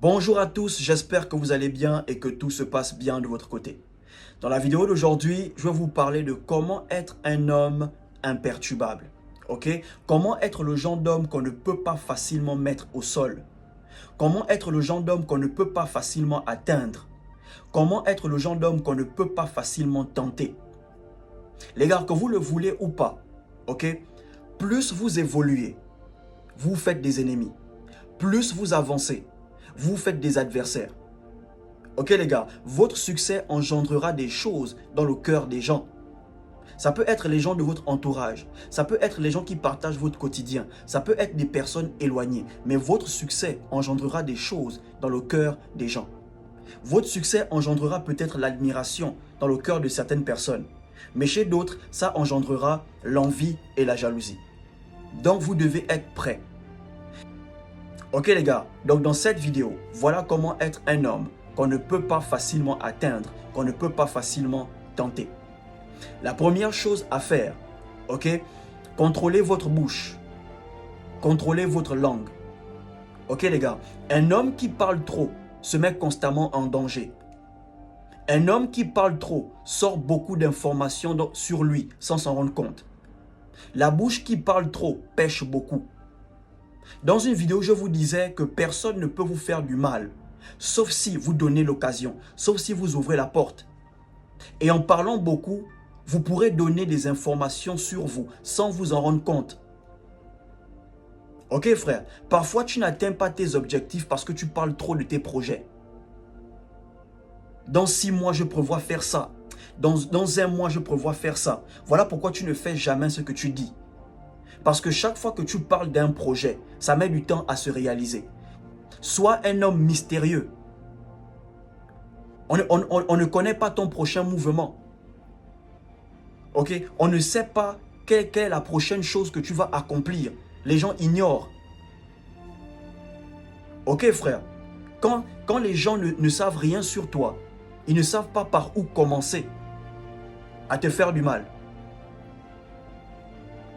Bonjour à tous, j'espère que vous allez bien et que tout se passe bien de votre côté. Dans la vidéo d'aujourd'hui, je vais vous parler de comment être un homme imperturbable. Ok? Comment être le genre d'homme qu'on ne peut pas facilement mettre au sol. Comment être le genre d'homme qu'on ne peut pas facilement atteindre. Comment être le genre d'homme qu'on ne peut pas facilement tenter. Les gars, que vous le voulez ou pas, ok? Plus vous évoluez, vous faites des ennemis. Plus vous avancez, vous faites des adversaires. Ok les gars, votre succès engendrera des choses dans le cœur des gens. Ça peut être les gens de votre entourage, ça peut être les gens qui partagent votre quotidien, ça peut être des personnes éloignées, mais votre succès engendrera des choses dans le cœur des gens. Votre succès engendrera peut-être l'admiration dans le cœur de certaines personnes, mais chez d'autres, ça engendrera l'envie et la jalousie. Donc vous devez être prêt. Ok les gars, donc dans cette vidéo, voilà comment être un homme qu'on ne peut pas facilement atteindre, qu'on ne peut pas facilement tenter. La première chose à faire, ok, contrôlez votre bouche, contrôlez votre langue. Ok les gars, un homme qui parle trop se met constamment en danger. Un homme qui parle trop sort beaucoup d'informations sur lui sans s'en rendre compte. La bouche qui parle trop pêche beaucoup. Dans une vidéo, je vous disais que personne ne peut vous faire du mal, sauf si vous donnez l'occasion, sauf si vous ouvrez la porte. Et en parlant beaucoup, vous pourrez donner des informations sur vous sans vous en rendre compte. Ok frère, parfois tu n'atteins pas tes objectifs parce que tu parles trop de tes projets. Dans 6 mois, je prévois faire ça. Dans 1 mois, je prévois faire ça. Voilà pourquoi tu ne fais jamais ce que tu dis. Parce que chaque fois que tu parles d'un projet, ça met du temps à se réaliser. Sois un homme mystérieux. On ne connaît pas ton prochain mouvement. Ok? On ne sait pas quelle est la prochaine chose que tu vas accomplir. Les gens ignorent. Ok frère? Quand les gens ne savent rien sur toi, ils ne savent pas par où commencer à te faire du mal.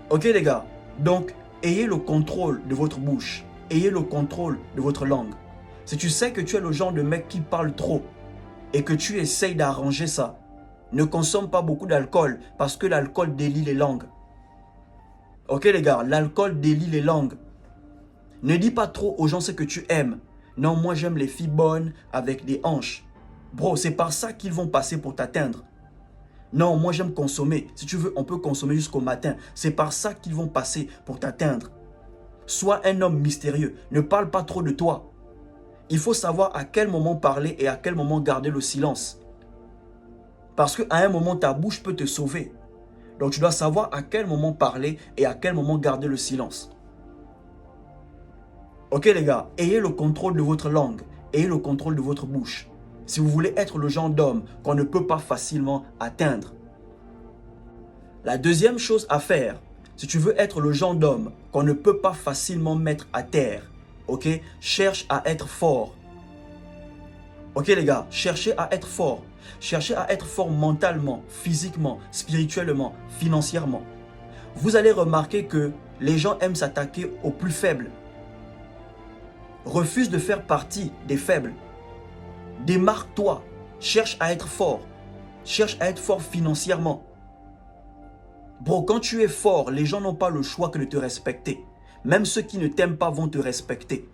Ok les gars? Donc, ayez le contrôle de votre bouche. Ayez le contrôle de votre langue. Si tu sais que tu es le genre de mec qui parle trop et que tu essayes d'arranger ça, ne consomme pas beaucoup d'alcool parce que l'alcool délie les langues. Ok les gars, l'alcool délie les langues. Ne dis pas trop aux gens ce que tu aimes. Non, moi j'aime les filles bonnes avec des hanches. Bro, c'est par ça qu'ils vont passer pour t'atteindre. Non, moi j'aime consommer. Si tu veux, on peut consommer jusqu'au matin. C'est par ça qu'ils vont passer pour t'atteindre. Sois un homme mystérieux. Ne parle pas trop de toi. Il faut savoir à quel moment parler et à quel moment garder le silence. Parce qu'à un moment, ta bouche peut te sauver. Donc tu dois savoir à quel moment parler et à quel moment garder le silence. Ok les gars, ayez le contrôle de votre langue. Ayez le contrôle de votre bouche. Si vous voulez être le genre d'homme qu'on ne peut pas facilement atteindre. La deuxième chose à faire, si tu veux être le genre d'homme qu'on ne peut pas facilement mettre à terre, ok, cherche à être fort. Ok les gars, cherchez à être fort. Cherchez à être fort mentalement, physiquement, spirituellement, financièrement. Vous allez remarquer que les gens aiment s'attaquer aux plus faibles. Refuse de faire partie des faibles. Démarque-toi. Cherche à être fort. Cherche à être fort financièrement. Bro, quand tu es fort, les gens n'ont pas le choix que de te respecter. Même ceux qui ne t'aiment pas vont te respecter.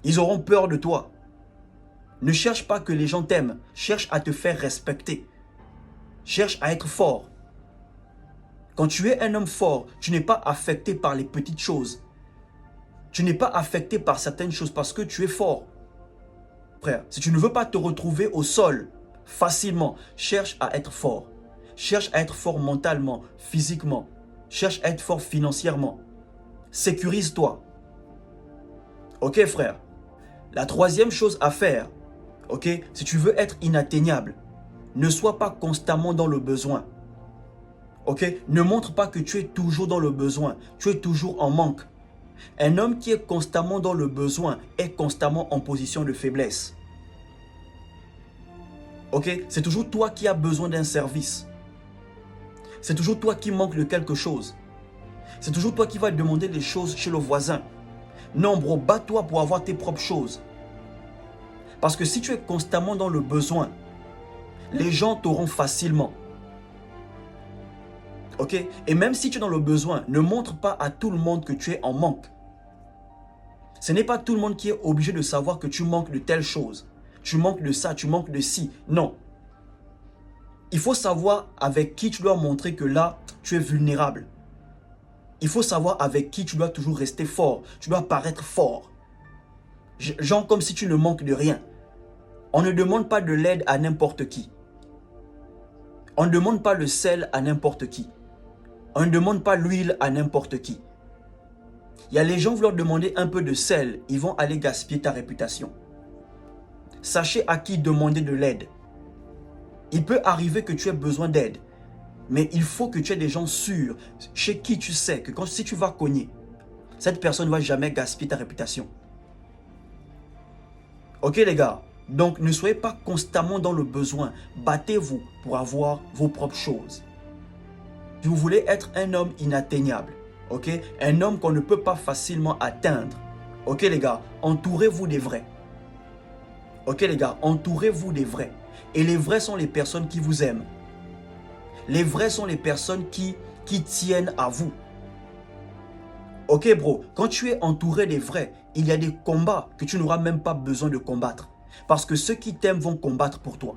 Ils auront peur de toi. Ne cherche pas que les gens t'aiment. Cherche à te faire respecter. Cherche à être fort. Quand tu es un homme fort, tu n'es pas affecté par les petites choses. Tu n'es pas affecté par certaines choses parce que tu es fort. Frère, si tu ne veux pas te retrouver au sol facilement, cherche à être fort. Cherche à être fort mentalement, physiquement. Cherche à être fort financièrement. Sécurise-toi. Ok frère? La troisième chose à faire, ok, si tu veux être inatteignable, ne sois pas constamment dans le besoin. Ok? Ne montre pas que tu es toujours dans le besoin. Tu es toujours en manque. Un homme qui est constamment dans le besoin est constamment en position de faiblesse. Ok? C'est toujours toi qui as besoin d'un service. C'est toujours toi qui manque de quelque chose. C'est toujours toi qui vas demander des choses chez le voisin. Non bro, bats-toi pour avoir tes propres choses. Parce que si tu es constamment dans le besoin, les gens t'auront facilement. Ok? Et même si tu es dans le besoin, ne montre pas à tout le monde que tu es en manque. Ce n'est pas tout le monde qui est obligé de savoir que tu manques de telle chose. Tu manques de ça, tu manques de ci. Non. Il faut savoir avec qui tu dois montrer que là, tu es vulnérable. Il faut savoir avec qui tu dois toujours rester fort. Tu dois paraître fort. Genre comme si tu ne manques de rien. On ne demande pas de l'aide à n'importe qui. On ne demande pas le sel à n'importe qui. On ne demande pas l'huile à n'importe qui. Il y a les gens qui veulent leur demander un peu de sel, ils vont aller gaspiller ta réputation. Sachez à qui demander de l'aide. Il peut arriver que tu aies besoin d'aide, mais il faut que tu aies des gens sûrs, chez qui tu sais que si tu vas cogner, cette personne ne va jamais gaspiller ta réputation. Ok les gars, donc ne soyez pas constamment dans le besoin, battez-vous pour avoir vos propres choses. Si vous voulez être un homme inatteignable, ok, un homme qu'on ne peut pas facilement atteindre, ok les gars, entourez-vous des vrais. Ok les gars, entourez-vous des vrais. Et les vrais sont les personnes qui vous aiment. Les vrais sont les personnes qui tiennent à vous. Ok bro, quand tu es entouré des vrais, il y a des combats que tu n'auras même pas besoin de combattre. Parce que ceux qui t'aiment vont combattre pour toi.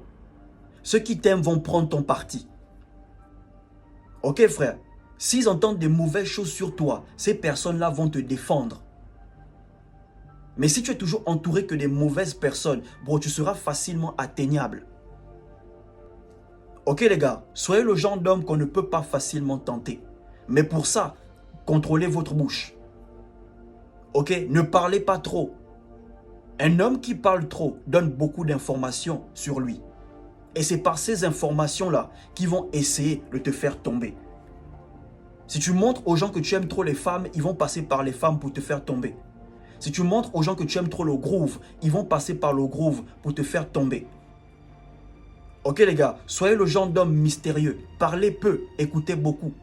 Ceux qui t'aiment vont prendre ton parti. Ok frère, s'ils entendent des mauvaises choses sur toi, ces personnes-là vont te défendre. Mais si tu es toujours entouré que des mauvaises personnes, bro, tu seras facilement atteignable. Ok les gars, soyez le genre d'homme qu'on ne peut pas facilement tenter. Mais pour ça, contrôlez votre bouche. Ok, ne parlez pas trop. Un homme qui parle trop donne beaucoup d'informations sur lui. Et c'est par ces informations-là qu'ils vont essayer de te faire tomber. Si tu montres aux gens que tu aimes trop les femmes, ils vont passer par les femmes pour te faire tomber. Si tu montres aux gens que tu aimes trop le groove, ils vont passer par le groove pour te faire tomber. Ok les gars, soyez le genre d'homme mystérieux. Parlez peu, écoutez beaucoup.